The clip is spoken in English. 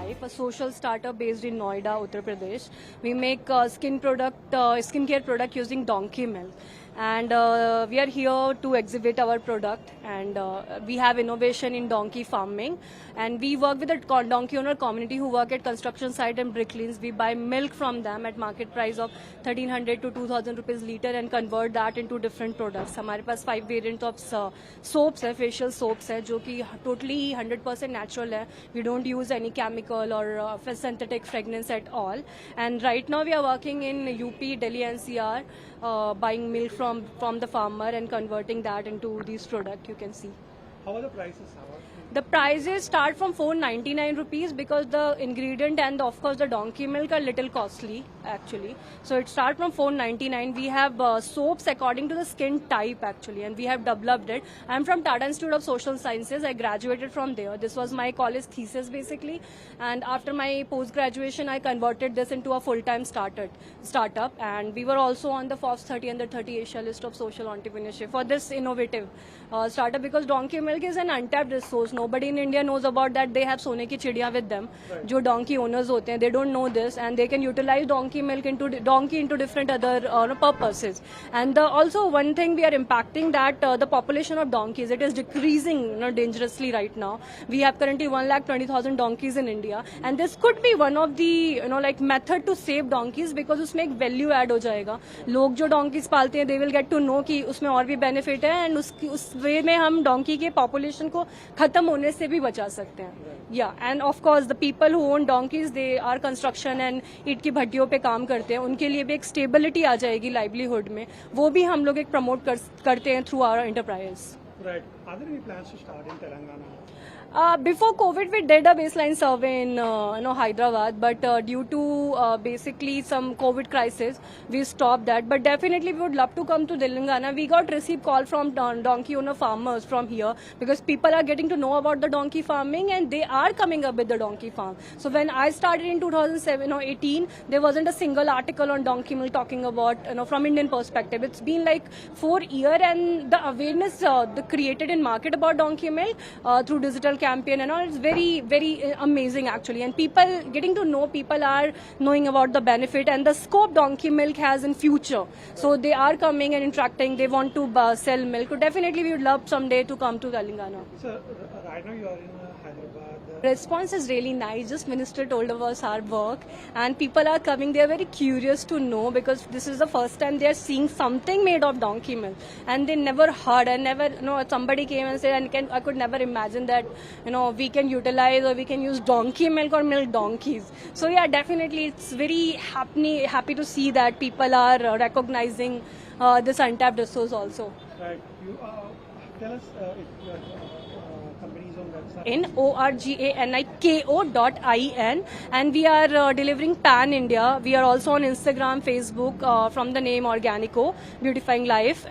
Life, a social startup based in Noida, Uttar Pradesh. We make skincare product using donkey milk. And we are here to exhibit our product, and we have innovation in donkey farming, and we work with the donkey owner community who work at construction site and brick lanes. We buy milk from them at market price of 1300 to 2000 rupees liter and convert that into different products. हमारे पास 5 variants of soaps है, facial soaps है, जो कि totally 100% natural है. We don't use any chemical or synthetic fragrance at all. And right now we are working in UP, Delhi NCR, buying milk from the farmer and converting that into these products. You can see. How are the prices? The prices start from 499 rupees because the ingredient and of course the donkey milk are little costly actually. So it starts from 499. We have soaps according to the skin type actually, and we have developed it. I'm from Tata Institute of Social Sciences. I graduated from there. This was my college thesis basically, and after my post graduation I converted this into a full-time startup, and we were also on the Forbes 30 under 30 Asia list of social entrepreneurship for this innovative startup, because donkey milk is an untapped resource. Nobody in India knows about that. They have सोने की चिड़िया with them. जो donkey owners होते हैं, they don't know this, and they can utilize donkey milk into different other purposes. And also one thing we are impacting that the population of donkeys, it is decreasing dangerously right now. We have currently 1,20,000 donkeys in India, and this could be one of the like method to save donkeys, because उसमें एक value add हो जाएगा. लोग जो donkeys पालते हैं, they will get to know कि उसमें और भी benefit है, and उस वे में हम donkey के population को खत्म होने से भी बचा सकते हैं. Yeah, and of course the people who own donkeys, they are construction and ईंट की भट्टियों पे काम करते हैं. उनके लिए भी एक stability आ जाएगी livelihood में. वो भी हम लोग एक promote करते हैं through our enterprise. Right. Are there any plans to start in Telangana? Before COVID, we did a baseline survey in Hyderabad, but due to basically some COVID crisis, we stopped that. But definitely, we would love to come to Telangana. We got received call from donkey owner farmers from here, because people are getting to know about the donkey farming and they are coming up with the donkey farm. So when I started in 2007 or 18, there wasn't a single article on donkey milk talking about from Indian perspective. It's been like 4 years, and the awareness created in market about donkey milk through digital campaign and all, it's very, very amazing actually, and people getting to know, people are knowing about the benefit and the scope donkey milk has in future. So they are coming and interacting, they want to sell milk. So definitely we would love someday to come to Telangana. So right now you are in Hyderabad. Response is really nice. Just minister told of us our work, and people are coming. They are very curious to know, because this is the first time they are seeing something made of donkey milk, and they never heard and never somebody came and said, and I could never imagine that we can utilize or we can use donkey milk or milk donkeys. So yeah, definitely it's very happy to see that people are recognizing this untapped resource also. Right. You tell us if your company is on website. In organiko.in, and we are delivering pan India. We are also on Instagram, Facebook from the name Organico, Beautifying Life.